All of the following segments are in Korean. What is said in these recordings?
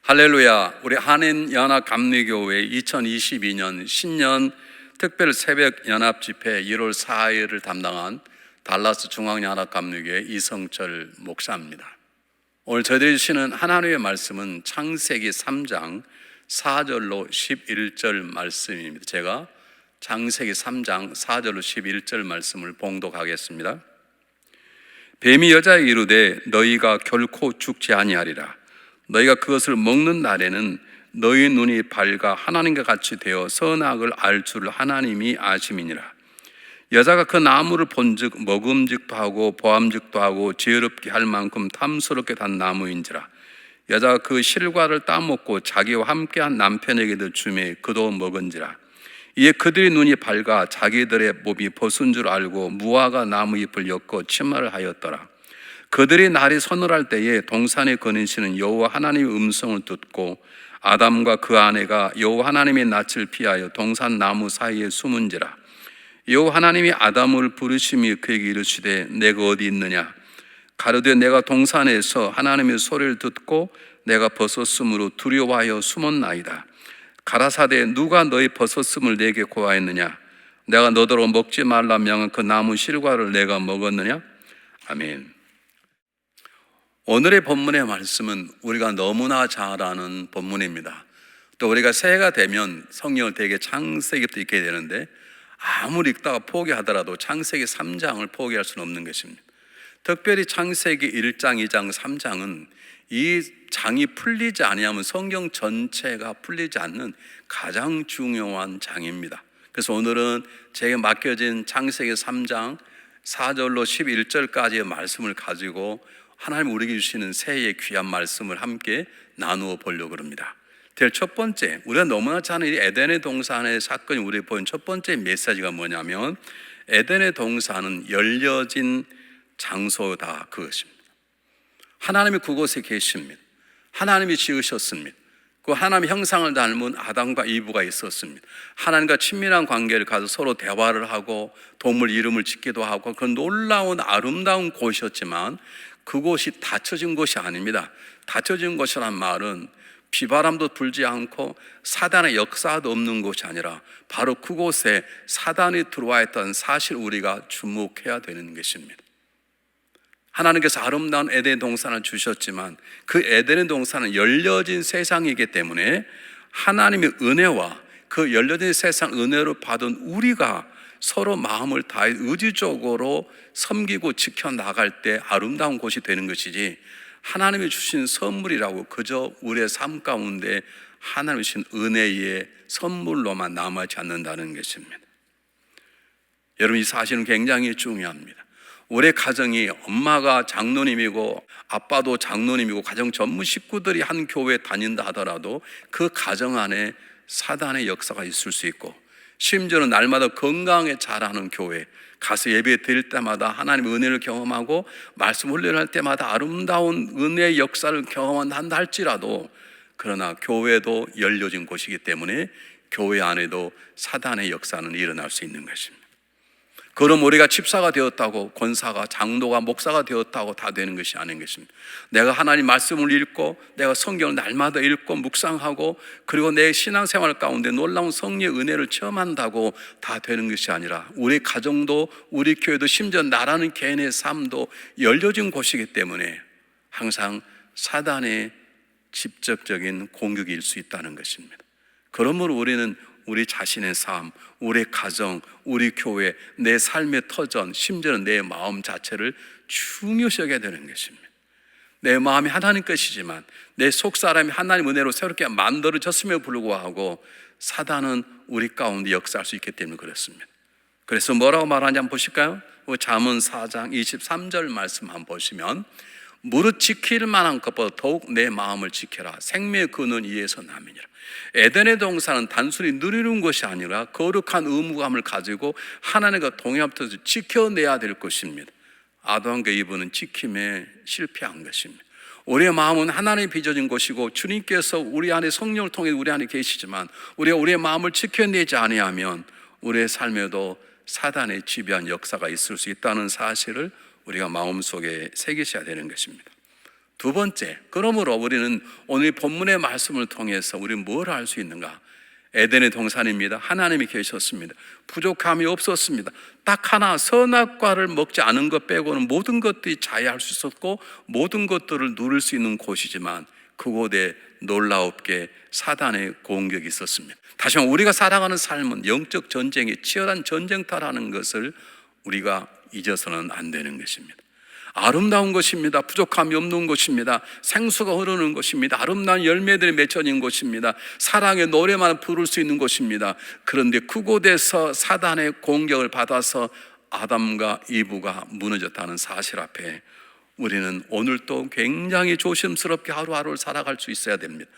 할렐루야. 우리 한인연합감리교회 2022년 신년 특별 새벽 연합집회 1월 4일을 담당한 달라스 중앙연합감리교회 이성철 목사입니다. 오늘 저희들이 주시는 하나님의 말씀은 창세기 3장 4절로 11절 말씀입니다. 제가 창세기 3장 4절로 11절 말씀을 봉독하겠습니다. 뱀이 여자에게 이르되 너희가 결코 죽지 아니하리라. 너희가 그것을 먹는 날에는 너희 눈이 밝아 하나님과 같이 되어 선악을 알 줄 하나님이 아심이니라. 여자가 그 나무를 본즉 먹음직도 하고 보암직도 하고 지혜롭게 할 만큼 탐스럽게 단 나무인지라. 여자가 그 실과를 따먹고 자기와 함께한 남편에게도 주매 그도 먹은지라. 이에 그들의 눈이 밝아 자기들의 몸이 벗은 줄 알고 무화과 나무 잎을 엮어 치마를 하였더라. 그들이 날이 서늘할 때에 동산에 거니시는 여호와 하나님의 음성을 듣고 아담과 그 아내가 여호와 하나님의 낯을 피하여 동산 나무 사이에 숨은지라. 여호와 하나님이 아담을 부르시며 그에게 이르시되 내가 어디 있느냐. 가로되 내가 동산에서 하나님의 소리를 듣고 내가 벗었으므로 두려워하여 숨었나이다. 가라사대 누가 너희 벗었음을 내게 고하였느냐. 내가 너더러 먹지 말라 명한 그 나무 실과를 내가 먹었느냐. 아멘. 오늘의 본문의 말씀은 우리가 너무나 잘 아는 본문입니다. 또 우리가 새해가 되면 성경을 되게 창세기부터 읽게 되는데 아무리 읽다가 포기하더라도 창세기 3장을 포기할 수는 없는 것입니다. 특별히 창세기 1장, 2장, 3장은 이 장이 풀리지 아니하면 성경 전체가 풀리지 않는 가장 중요한 장입니다. 그래서 오늘은 제게 맡겨진 창세기 3장 4절로 11절까지의 말씀을 가지고 하나님 우리에게 주시는 새해의 귀한 말씀을 함께 나누어 보려고 합니다. 제일 첫 번째, 우리가 너무나 잘 아는 이 에덴의 동산의 사건이 우리에게 보인 첫 번째 메시지가 뭐냐면 에덴의 동산은 열려진 장소다 그것입니다. 하나님이 그곳에 계십니다. 하나님이 지으셨습니다. 그 하나님의 형상을 닮은 아담과 이브가 있었습니다. 하나님과 친밀한 관계를 가져 서로 대화를 하고 동물 이름을 짓기도 하고 그런 놀라운 아름다운 곳이었지만 그곳이 닫혀진 곳이 아닙니다. 닫혀진 곳이란 말은 비바람도 불지 않고 사단의 역사도 없는 곳이 아니라 바로 그곳에 사단이 들어와 있다는 사실 우리가 주목해야 되는 것입니다. 하나님께서 아름다운 에덴 동산을 주셨지만 그 에덴의 동산은 열려진 세상이기 때문에 하나님의 은혜와 그 열려진 세상 은혜를 받은 우리가 서로 마음을 다해 의지적으로 섬기고 지켜나갈 때 아름다운 곳이 되는 것이지 하나님이 주신 선물이라고 그저 우리의 삶 가운데 하나님이 주신 은혜의 선물로만 남아있지 않는다는 것입니다. 여러분 이 사실은 굉장히 중요합니다. 우리 가정이 엄마가 장로님이고 아빠도 장로님이고 가정 전무 식구들이 한 교회에 다닌다 하더라도 그 가정 안에 사단의 역사가 있을 수 있고 심지어는 날마다 건강하게 자라는 교회 가서 예배 드릴 때마다 하나님의 은혜를 경험하고 말씀 훈련할 때마다 아름다운 은혜의 역사를 경험한다 할지라도 그러나 교회도 열려진 곳이기 때문에 교회 안에도 사단의 역사는 일어날 수 있는 것입니다. 그럼 우리가 집사가 되었다고 권사가 장로가 목사가 되었다고 다 되는 것이 아닌 것입니다. 내가 하나님 말씀을 읽고 내가 성경을 날마다 읽고 묵상하고 그리고 내 신앙생활 가운데 놀라운 성령의 은혜를 체험한다고 다 되는 것이 아니라 우리 가정도 우리 교회도 심지어 나라는 개인의 삶도 열려진 곳이기 때문에 항상 사단의 직접적인 공격일 수 있다는 것입니다. 그러므로 우리는 우리 자신의 삶, 우리 가정, 우리 교회, 내 삶의 터전, 심지어는 내 마음 자체를 중요시 여겨야 되는 것입니다. 내 마음이 하나님 것이지만 내 속사람이 하나님 은혜로 새롭게 만들어졌음에도 불구하고 사단은 우리 가운데 역사할 수 있기 때문에 그렇습니다. 그래서 뭐라고 말하는지 한번 보실까요? 잠언 4장 23절 말씀 한번 보시면 무릇 지킬 만한 것보다 더욱 내 마음을 지켜라. 생명의 근원 이에서 남이니라. 에덴의 동산은 단순히 누리는 것이 아니라 거룩한 의무감을 가지고 하나님과 동행하면서 지켜내야 될 것입니다. 아담과 이브는 지킴에 실패한 것입니다. 우리의 마음은 하나님이 빚어진 것이고 주님께서 우리 안에 성령을 통해 우리 안에 계시지만 우리가 우리의 마음을 지켜내지 아니하면 우리의 삶에도 사단의 지배한 역사가 있을 수 있다는 사실을 우리가 마음속에 새기셔야 되는 것입니다. 두 번째, 그러므로 우리는 오늘 본문의 말씀을 통해서 우리는 뭘 알 수 있는가? 에덴의 동산입니다. 하나님이 계셨습니다. 부족함이 없었습니다. 딱 하나 선악과를 먹지 않은 것 빼고는 모든 것들이 자유할 수 있었고 모든 것들을 누릴 수 있는 곳이지만 그곳에 놀라웁게 사단의 공격이 있었습니다. 다시 말해 우리가 살아가는 삶은 영적 전쟁이 치열한 전쟁터라는 것을 우리가 잊어서는 안 되는 것입니다. 아름다운 것입니다. 부족함이 없는 것입니다. 생수가 흐르는 것입니다. 아름다운 열매들이 맺혀진 것입니다. 사랑의 노래만 부를 수 있는 것입니다. 그런데 그곳에서 사단의 공격을 받아서 아담과 이브가 무너졌다는 사실 앞에 우리는 오늘도 굉장히 조심스럽게 하루하루를 살아갈 수 있어야 됩니다.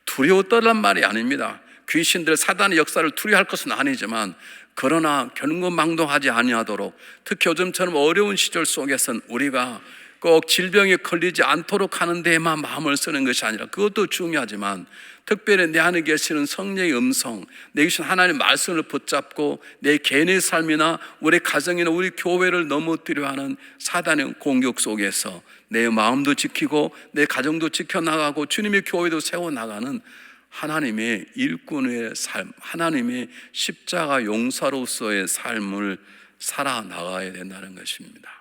두려워 떨란 말이 아닙니다. 귀신들 사단의 역사를 두려워할 것은 아니지만 그러나 견고망동하지 아니하도록 특히 요즘처럼 어려운 시절 속에서는 우리가 꼭 질병에 걸리지 않도록 하는 데에만 마음을 쓰는 것이 아니라 그것도 중요하지만 특별히 내 안에 계시는 성령의 음성, 내 계신 하나님의 말씀을 붙잡고 내 개인의 삶이나 우리 가정이나 우리 교회를 넘어뜨려 하는 사단의 공격 속에서 내 마음도 지키고 내 가정도 지켜나가고 주님의 교회도 세워나가는 하나님의 일꾼의 삶, 하나님의 십자가 용사로서의 삶을 살아나가야 된다는 것입니다.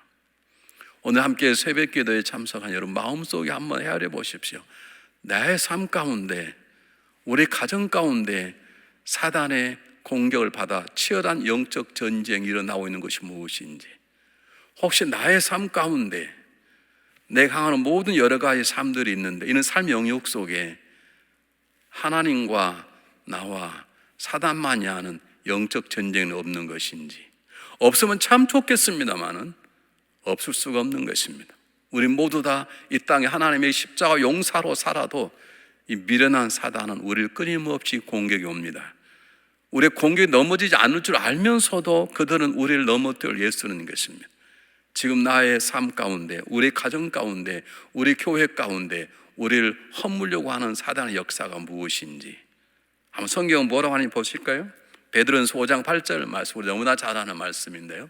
오늘 함께 새벽 기도에 참석한 여러분 마음속에 한번 헤아려 보십시오. 나의 삶 가운데, 우리 가정 가운데 사단의 공격을 받아 치열한 영적 전쟁이 일어나고 있는 것이 무엇인지, 혹시 나의 삶 가운데 내가 향하는 모든 여러 가지 삶들이 있는데 이는 삶 영역 속에 하나님과 나와 사단만이 하는 영적 전쟁은 없는 것인지, 없으면 참 좋겠습니다만은 없을 수가 없는 것입니다. 우리 모두 다 이 땅에 하나님의 십자가 용사로 살아도 이 미련한 사단은 우리를 끊임없이 공격이 옵니다. 우리의 공격이 넘어지지 않을 줄 알면서도 그들은 우리를 넘어뜨릴 예수는 것입니다. 지금 나의 삶 가운데, 우리 가정 가운데, 우리 교회 가운데 우리를 허물려고 하는 사단의 역사가 무엇인지 한번 성경은 뭐라고 하는지 보실까요? 베드로전서 5장 8절 말씀, 우리 너무나 잘 아는 말씀인데요.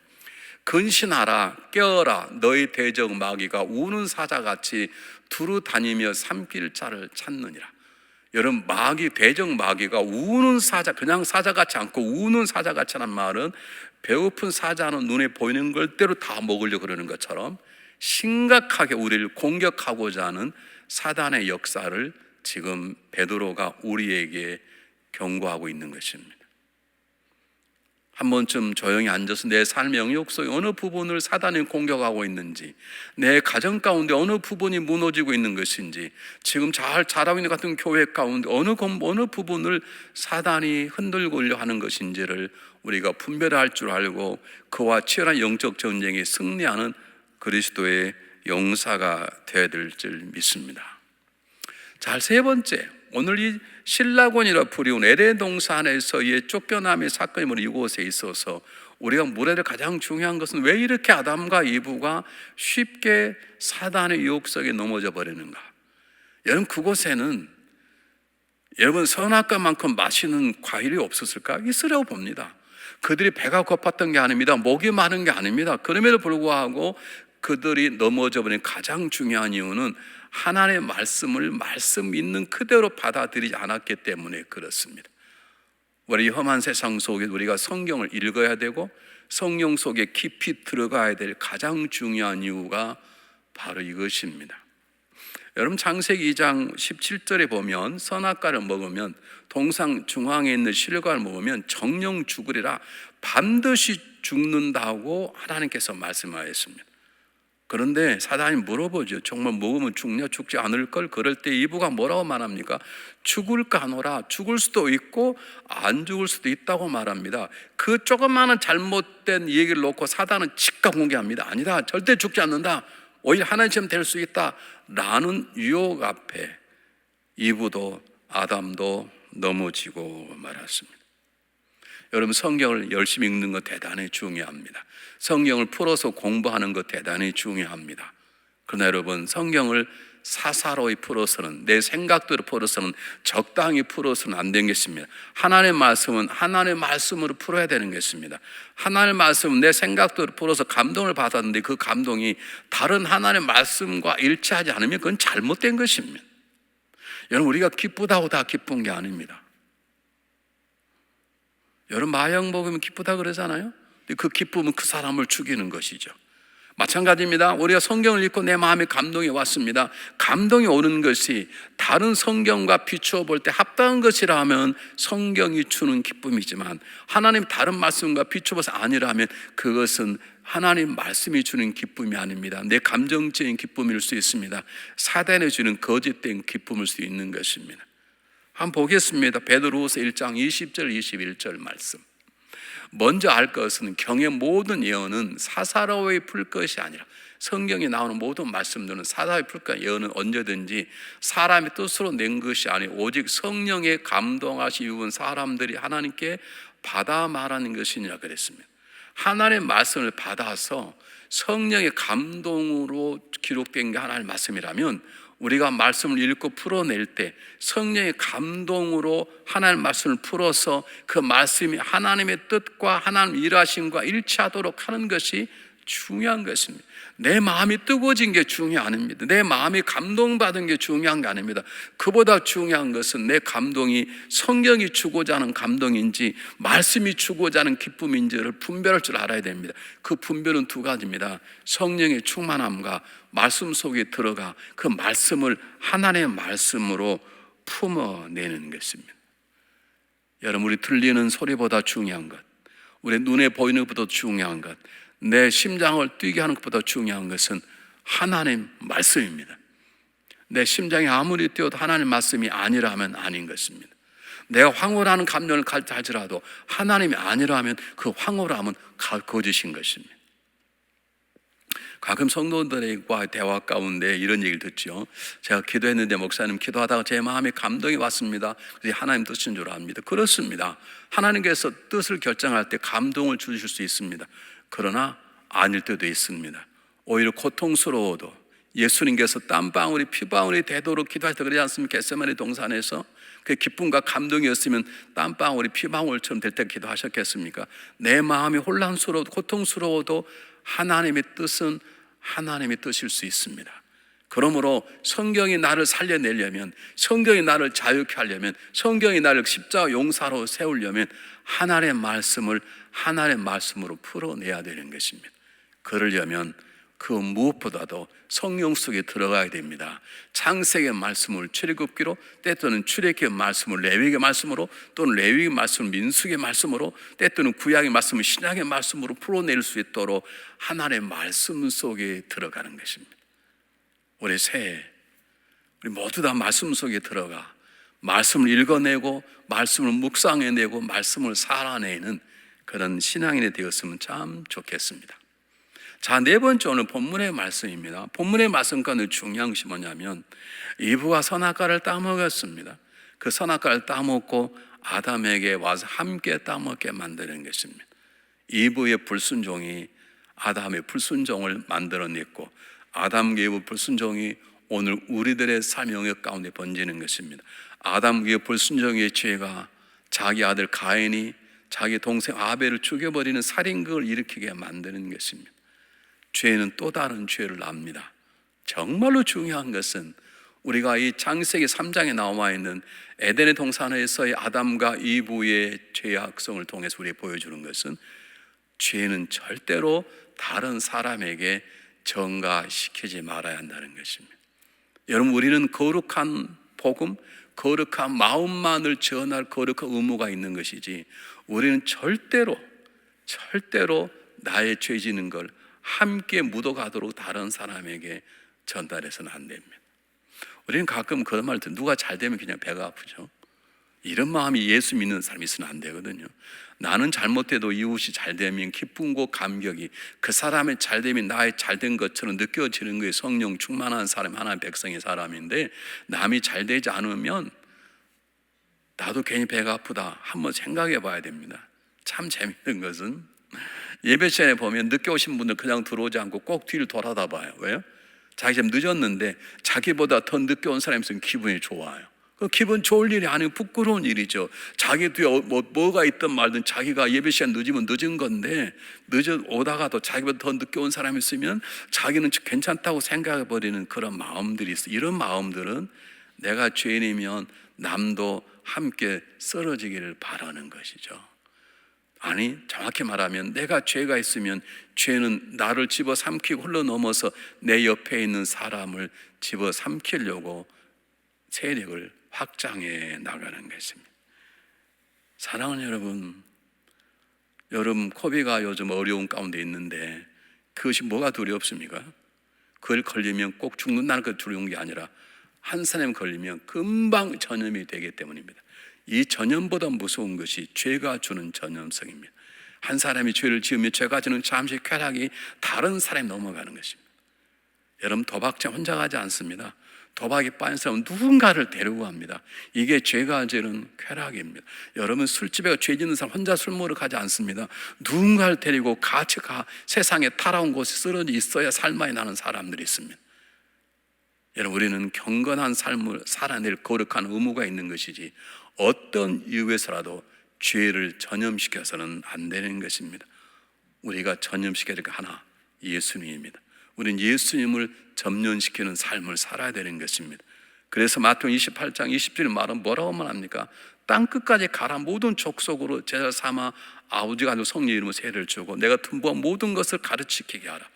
근신하라, 깨어라, 너희 대적 마귀가 우는 사자같이 두루 다니며 삼킬 자를 찾느니라. 여러분, 대적 마귀가 우는 사자, 그냥 사자같이 않고 우는 사자같이란 말은 배고픈 사자는 눈에 보이는 걸대로 다 먹으려고 그러는 것처럼 심각하게 우리를 공격하고자 하는 사단의 역사를 지금 베드로가 우리에게 경고하고 있는 것입니다. 한 번쯤 조용히 앉아서 내 삶의 영역 속에 어느 부분을 사단이 공격하고 있는지, 내 가정 가운데 어느 부분이 무너지고 있는 것인지, 지금 잘 자라고 있는 같은 교회 가운데 어느 부분을 사단이 흔들고려 하는 것인지를 우리가 분별할 줄 알고 그와 치열한 영적 전쟁에 승리하는 그리스도의 용사가 되어야 될 줄 믿습니다. 자, 세 번째, 오늘 이 신라곤이라 불리운 에덴 동산에서의 쫓겨남의 사건이 이곳에 있어서 우리가 물어야 될 가장 중요한 것은 왜 이렇게 아담과 이브가 쉽게 사단의 유혹성에 넘어져 버리는가? 여러분, 그곳에는 여러분 선악과만큼 맛있는 과일이 없었을까? 있으려고 봅니다. 그들이 배가 고팠던 게 아닙니다. 목이 마른 게 아닙니다. 그럼에도 불구하고 그들이 넘어져 버린 가장 중요한 이유는 하나님의 말씀을 말씀 있는 그대로 받아들이지 않았기 때문에 그렇습니다. 우리 험한 세상 속에 우리가 성경을 읽어야 되고 성령 속에 깊이 들어가야 될 가장 중요한 이유가 바로 이것입니다. 여러분, 창세기 2장 17절에 보면 선악과를 먹으면 동상 중앙에 있는 실과를 먹으면 정령 죽으리라, 반드시 죽는다고 하나님께서 말씀하셨습니다. 그런데 사단이 물어보죠. 정말 먹으면 죽냐? 죽지 않을 걸? 그럴 때 이브가 뭐라고 말합니까? 죽을까 하노라. 죽을 수도 있고 안 죽을 수도 있다고 말합니다. 그 조그마한 잘못된 얘기를 놓고 사단은 즉각 공개합니다. 아니다, 절대 죽지 않는다, 오히려 하나님처럼 될 수 있다 라는 유혹 앞에 이브도 아담도 넘어지고 말았습니다. 여러분, 성경을 열심히 읽는 것 대단히 중요합니다. 성경을 풀어서 공부하는 것 대단히 중요합니다. 그러나 여러분, 성경을 사사로이 풀어서는, 내 생각대로 풀어서는, 적당히 풀어서는 안 되는 것입니다. 하나님의 말씀은 하나님의 말씀으로 풀어야 되는 것입니다. 하나님의 말씀은 내 생각대로 풀어서 감동을 받았는데 그 감동이 다른 하나님의 말씀과 일치하지 않으면 그건 잘못된 것입니다. 여러분, 우리가 기쁘다고 다 기쁜 게 아닙니다. 여러분, 마약 먹으면 기쁘다 그러잖아요. 그 기쁨은 그 사람을 죽이는 것이죠. 마찬가지입니다. 우리가 성경을 읽고 내 마음에 감동이 왔습니다. 감동이 오는 것이 다른 성경과 비추어 볼 때 합당한 것이라 하면 성경이 주는 기쁨이지만, 하나님 다른 말씀과 비추어 봐서 아니라면 그것은 하나님 말씀이 주는 기쁨이 아닙니다. 내 감정적인 기쁨일 수 있습니다. 사단이 주는 거짓된 기쁨일 수 있는 것입니다. 한번 보겠습니다. 베드로후서 1장 20절 21절 말씀. 먼저 알 것은 경의 모든 예언은 사사로이 풀 것이 아니라, 성경에 나오는 모든 말씀들은 사사로이 풀 것, 예언은 언제든지 사람의 뜻으로 낸 것이 아니고 오직 성령의 감동하시 입은 사람들이 하나님께 받아 말하는 것이니라 그랬습니다. 하나님의 말씀을 받아서 성령의 감동으로 기록된 게 하나님의 말씀이라면, 우리가 말씀을 읽고 풀어낼 때 성령의 감동으로 하나님의 말씀을 풀어서 그 말씀이 하나님의 뜻과 하나님 일하심과 일치하도록 하는 것이 중요한 것입니다. 내 마음이 뜨거워진 게 중요한 게 아닙니다. 내 마음이 감동받은 게 중요한 게 아닙니다. 그보다 중요한 것은 내 감동이 성경이 주고자 하는 감동인지 말씀이 주고자 하는 기쁨인지를 분별할 줄 알아야 됩니다. 그 분별은 두 가지입니다. 성령의 충만함과 말씀 속에 들어가 그 말씀을 하나님의 말씀으로 품어내는 것입니다. 여러분, 우리 들리는 소리보다 중요한 것, 우리 눈에 보이는 것보다 중요한 것, 내 심장을 뛰게 하는 것보다 중요한 것은 하나님 말씀입니다. 내 심장이 아무리 뛰어도 하나님 말씀이 아니라면 아닌 것입니다. 내가 황홀하는 감정을 가질지라도 하나님이 아니라면 그 황홀함은 거짓인 것입니다. 가끔 성도들과 대화 가운데 이런 얘기를 듣죠. 제가 기도했는데 목사님, 기도하다가 제 마음에 감동이 왔습니다. 그래서 하나님 뜻인 줄 압니다. 그렇습니다. 하나님께서 뜻을 결정할 때 감동을 주실 수 있습니다. 그러나 아닐 때도 있습니다. 오히려 고통스러워도 예수님께서 땀방울이 피방울이 되도록 기도할 때 그러지 않습니까? 겟세마네 동산에서 그 기쁨과 감동이었으면 땀방울이 피방울처럼 될 때 기도하셨겠습니까? 내 마음이 혼란스러워도 고통스러워도 하나님의 뜻은 하나님의 뜻일 수 있습니다. 그러므로 성경이 나를 살려내려면, 성경이 나를 자유케 하려면, 성경이 나를 십자가 용사로 세우려면 하나님의 말씀을 하나님의 말씀으로 풀어내야 되는 것입니다. 그러려면 그 무엇보다도 성령 속에 들어가야 됩니다. 창세기의 말씀을 출애굽기로, 때때는 출애굽기의 말씀을 레위기의 말씀으로, 또는 레위기의 말씀을 민수기의 말씀으로, 때때는 구약의 말씀을 신약의 말씀으로 풀어낼 수 있도록 하나님의 말씀 속에 들어가는 것입니다. 올해 새해 우리 모두 다 말씀 속에 들어가 말씀을 읽어내고 말씀을 묵상해내고 말씀을 살아내는 그런 신앙인이 되었으면 참 좋겠습니다. 자, 네 번째 오늘 본문의 말씀입니다. 본문의 말씀 가운데 중요한 것이 뭐냐면, 이브가 선악과를 따먹었습니다. 그 선악과를 따먹고 아담에게 와서 함께 따먹게 만드는 것입니다. 이브의 불순종이 아담의 불순종을 만들어냈고, 아담과 이브 불순종이 오늘 우리들의 삶의 영역 가운데 번지는 것입니다. 아담과 불순종의 죄가 자기 아들 가인이 자기 동생 아벨을 죽여버리는 살인극을 일으키게 만드는 것입니다. 죄는 또 다른 죄를 낳습니다. 정말로 중요한 것은 우리가 이 창세기 3장에 나와 있는 에덴의 동산에서의 아담과 이브의 죄의 악성을 통해서 우리에게 보여주는 것은, 죄는 절대로 다른 사람에게 전가시키지 말아야 한다는 것입니다. 여러분, 우리는 거룩한 복음, 거룩한 마음만을 전할 거룩한 의무가 있는 것이지, 우리는 절대로 나의 죄 지는 걸 함께 묻어가도록 다른 사람에게 전달해서는 안 됩니다. 우리는 가끔 그런 말을 듣는, 누가 잘 되면 그냥 배가 아프죠. 이런 마음이 예수 믿는 사람이 있으면 안 되거든요. 나는 잘못해도 이웃이 잘 되면 기쁨과 감격이, 그 사람의 잘 되면 나의 잘 된 것처럼 느껴지는 거예요. 성령 충만한 사람, 하나님의 백성의 사람인데, 남이 잘 되지 않으면 나도 괜히 배가 아프다 한번 생각해 봐야 됩니다. 참 재밌는 것은 예배 시간에 보면 늦게 오신 분들 그냥 들어오지 않고 꼭 뒤를 돌아다 봐요. 왜요? 자기 좀 늦었는데 자기보다 더 늦게 온 사람이 있으면 기분이 좋아요. 그 기분 좋을 일이 아니고 부끄러운 일이죠. 자기 뒤에 뭐가 있든 말든 자기가 예배 시간 늦으면 늦은 건데 오다가도 자기보다 더 늦게 온 사람이 있으면 자기는 괜찮다고 생각해 버리는 그런 마음들이 있어요. 이런 마음들은 내가 죄인이면 남도 함께 쓰러지기를 바라는 것이죠. 아니, 정확히 말하면 내가 죄가 있으면 죄는 나를 집어삼키고 흘러넘어서 내 옆에 있는 사람을 집어삼키려고 세력을 확장해 나가는 것입니다. 사랑하는 여러분 코비가 요즘 어려운 가운데 있는데 그것이 뭐가 두렵습니까? 그걸 걸리면 꼭 죽는다는 그 두려운 게 아니라 한 사람 걸리면 금방 전염이 되기 때문입니다. 이 전염보다 무서운 것이 죄가 주는 전염성입니다. 한 사람이 죄를 지으면 죄가 주는 잠시 쾌락이 다른 사람이 넘어가는 것입니다. 여러분, 도박자 혼자 가지 않습니다. 도박에 빠진 사람은 누군가를 데리고 갑니다. 이게 죄가 주는 쾌락입니다. 여러분, 술집에 죄 짓는 사람 혼자 술 먹으러 가지 않습니다. 누군가를 데리고 같이 세상에 타라운 곳에 쓰러져 있어야 살만이 나는 사람들이 있습니다. 여러분, 우리는 경건한 삶을 살아낼 거룩한 의무가 있는 것이지 어떤 이유에서라도 죄를 전염시켜서는 안 되는 것입니다. 우리가 전염시켜야 될 거 하나, 예수님입니다. 우리는 예수님을 점령시키는 삶을 살아야 되는 것입니다. 그래서 마태복음 28장 20절 말은 뭐라고 말합니까? 땅 끝까지 가라, 모든 족속으로 제자 삼아 아버지가 아니고 성령 이름으로 세례를 주고 내가 tun부한 모든 것을 가르치게 하라.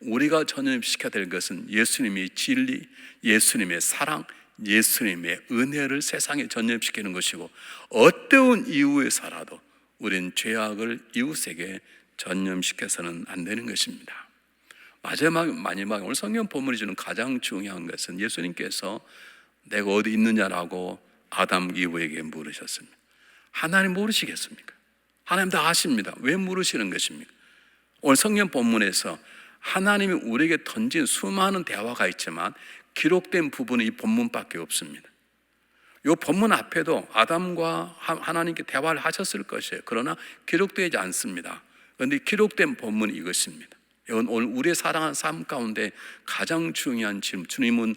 우리가 전염시켜야 될 것은 예수님의 진리, 예수님의 사랑, 예수님의 은혜를 세상에 전염시키는 것이고 어떠한 이유에서라도 우리는 죄악을 이웃에게 전염시켜서는 안 되는 것입니다. 마지막 오늘 성경 본문이 주는 가장 중요한 것은 예수님께서 내가 어디 있느냐라고 아담 이브에게 물으셨습니다. 하나님 모르시겠습니까? 하나님 다 아십니다. 왜 물으시는 것입니까? 오늘 성경 본문에서 하나님이 우리에게 던진 수많은 대화가 있지만 기록된 부분은 이 본문밖에 없습니다. 이 본문 앞에도 아담과 하나님께 대화를 하셨을 것이에요. 그러나 기록되지 않습니다. 그런데 기록된 본문이 이것입니다. 이건 오늘 우리의 사랑하는 삶 가운데 가장 중요한 질문. 주님은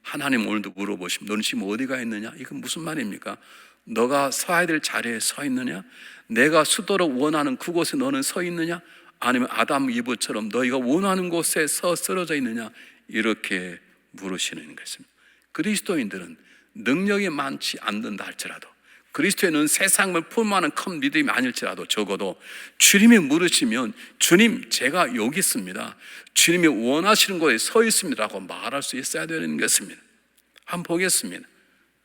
하나님 오늘도 물어보시면 너는 지금 어디가 있느냐? 이건 무슨 말입니까? 너가 서야 될 자리에 서 있느냐? 내가 서도록 원하는 그곳에 너는 서 있느냐? 아니면 아담 이브처럼 너희가 원하는 곳에 서 쓰러져 있느냐? 이렇게 물으시는 것입니다. 그리스도인들은 능력이 많지 않는다 할지라도 그리스도인은 세상을 품어하는 큰 믿음이 아닐지라도 적어도 주님이 물으시면 주님 제가 여기 있습니다, 주님이 원하시는 곳에 서 있습니다 라고 말할 수 있어야 되는 것입니다. 한번 보겠습니다.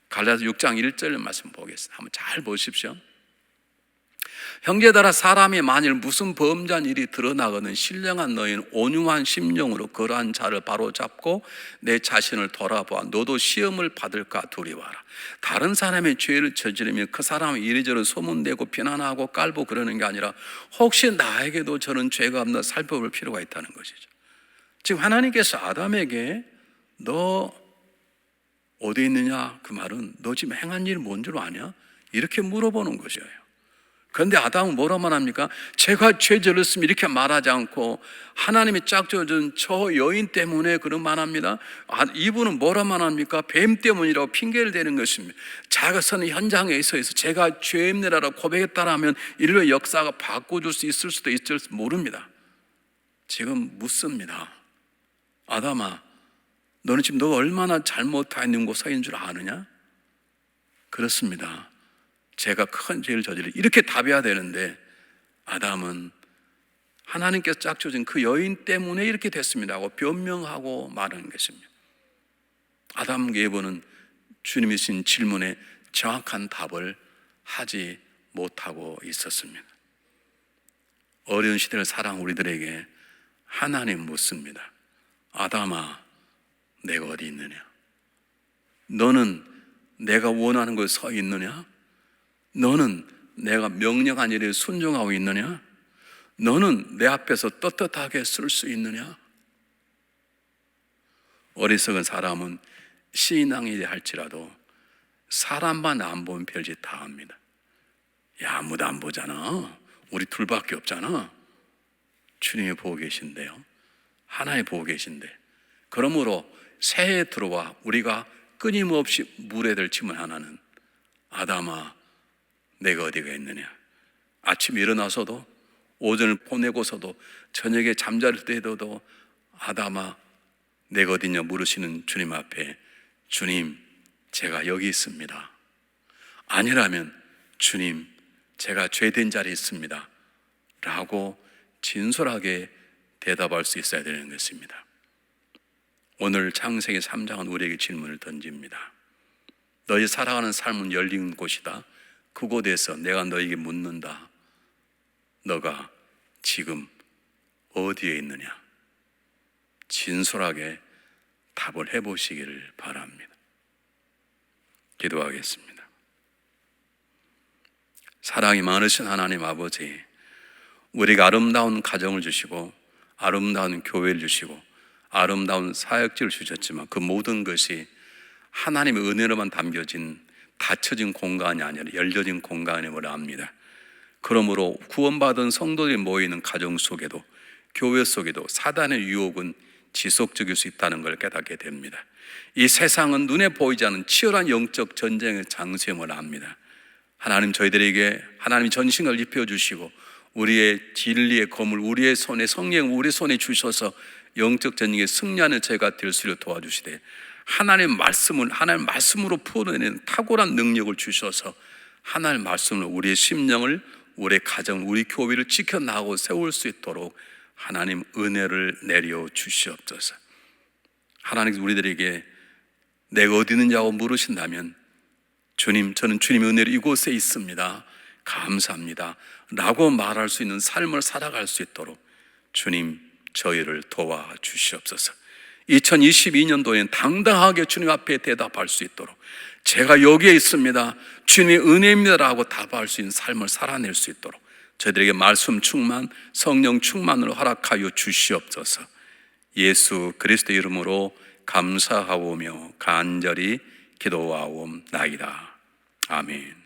갈라디아 6장 1절 말씀 보겠습니다. 한번 잘 보십시오. 형제들아, 사람이 만일 무슨 범죄한 일이 드러나거든 신령한 너희는 온유한 심령으로 그러한 자를 바로잡고 내 자신을 돌아보아 너도 시험을 받을까 두려워하라. 다른 사람의 죄를 저지르면 그 사람을 이리저리 소문내고 비난하고 깔고 그러는 게 아니라 혹시 나에게도 저런 죄가 없나 살펴볼 필요가 있다는 것이죠. 지금 하나님께서 아담에게 너 어디 있느냐, 그 말은 너 지금 행한 일 뭔 줄 아냐? 이렇게 물어보는 것이에요. 그런데 아담은 뭐라만 합니까? 제가 죄 지었으면 이렇게 말하지 않고 하나님이 짝져준 저 여인 때문에 그런 말합니다. 이분은 뭐라만 합니까? 뱀 때문이라고 핑계를 대는 것입니다. 자기가 서는 현장에 있어서 제가 죄입니다라고 고백했다라면 인류의 역사가 바꿔줄 수 있을 수도 있을지 모릅니다. 지금 묻습니다. 아담아, 너는 지금 너가 얼마나 잘못하는 곳에 서 있는 줄 아느냐? 그렇습니다. 제가 큰 죄를 저지르 이렇게 답해야 되는데 아담은 하나님께서 짝주신 그 여인 때문에 이렇게 됐습니다 하고 변명하고 말하는 것입니다. 아담 예보는 주님이 주신 질문에 정확한 답을 하지 못하고 있었습니다. 어려운 시대를 살아온 우리들에게 하나님 묻습니다. 아담아, 내가 어디 있느냐? 너는 내가 원하는 곳에 서 있느냐? 너는 내가 명령한 일에 순종하고 있느냐? 너는 내 앞에서 떳떳하게 쓸 수 있느냐? 어리석은 사람은 신앙이라 할지라도 사람만 안 보면 별짓 다 합니다. 야, 아무도 안 보잖아. 우리 둘밖에 없잖아. 주님이 보고 계신데요. 하나님 보고 계신데 그러므로 새해에 들어와 우리가 끊임없이 물에 들 질문 하나는, 아담아 내가 어디가 있느냐. 아침에 일어나서도, 오전을 보내고서도, 저녁에 잠자릴 때에도 아담아 내가 어디냐 물으시는 주님 앞에, 주님 제가 여기 있습니다. 아니라면 주님 제가 죄된 자리에 있습니다 라고 진솔하게 대답할 수 있어야 되는 것입니다. 오늘 창세기 3장은 우리에게 질문을 던집니다. 너희 살아가는 삶은 열린 곳이다. 그곳에서 내가 너에게 묻는다. 너가 지금 어디에 있느냐? 진솔하게 답을 해보시기를 바랍니다. 기도하겠습니다. 사랑이 많으신 하나님 아버지, 우리가 아름다운 가정을 주시고 아름다운 교회를 주시고 아름다운 사역지를 주셨지만 그 모든 것이 하나님의 은혜로만 담겨진 닫혀진 공간이 아니라 열려진 공간임을 압니다. 그러므로 구원받은 성도들이 모이는 가정 속에도, 교회 속에도 사단의 유혹은 지속적일 수 있다는 걸 깨닫게 됩니다. 이 세상은 눈에 보이지 않는 치열한 영적 전쟁의 장소임을 압니다. 하나님, 저희들에게 하나님이 전신을 입혀주시고 우리의 진리의 검을 우리의 손에, 성령 우리 손에 주셔서 영적 전쟁에 승리하는 저희가 될 수 있도록 도와주시되, 하나님의 말씀으로 풀어내는 탁월한 능력을 주셔서 하나님의 말씀으로 우리의 심령을, 우리의 가정, 우리 교회를 지켜나가고 세울 수 있도록 하나님 은혜를 내려 주시옵소서. 하나님, 우리들에게 내가 어디 있느냐고 물으신다면, 주님 저는 주님의 은혜로 이곳에 있습니다, 감사합니다 라고 말할 수 있는 삶을 살아갈 수 있도록 주님 저희를 도와주시옵소서. 2022년도엔 당당하게 주님 앞에 대답할 수 있도록, 제가 여기에 있습니다, 주님의 은혜입니다라고 답할 수 있는 삶을 살아낼 수 있도록 저희들에게 말씀 충만, 성령 충만을 허락하여 주시옵소서. 예수 그리스도의 이름으로 감사하오며 간절히 기도하옵나이다. 아멘.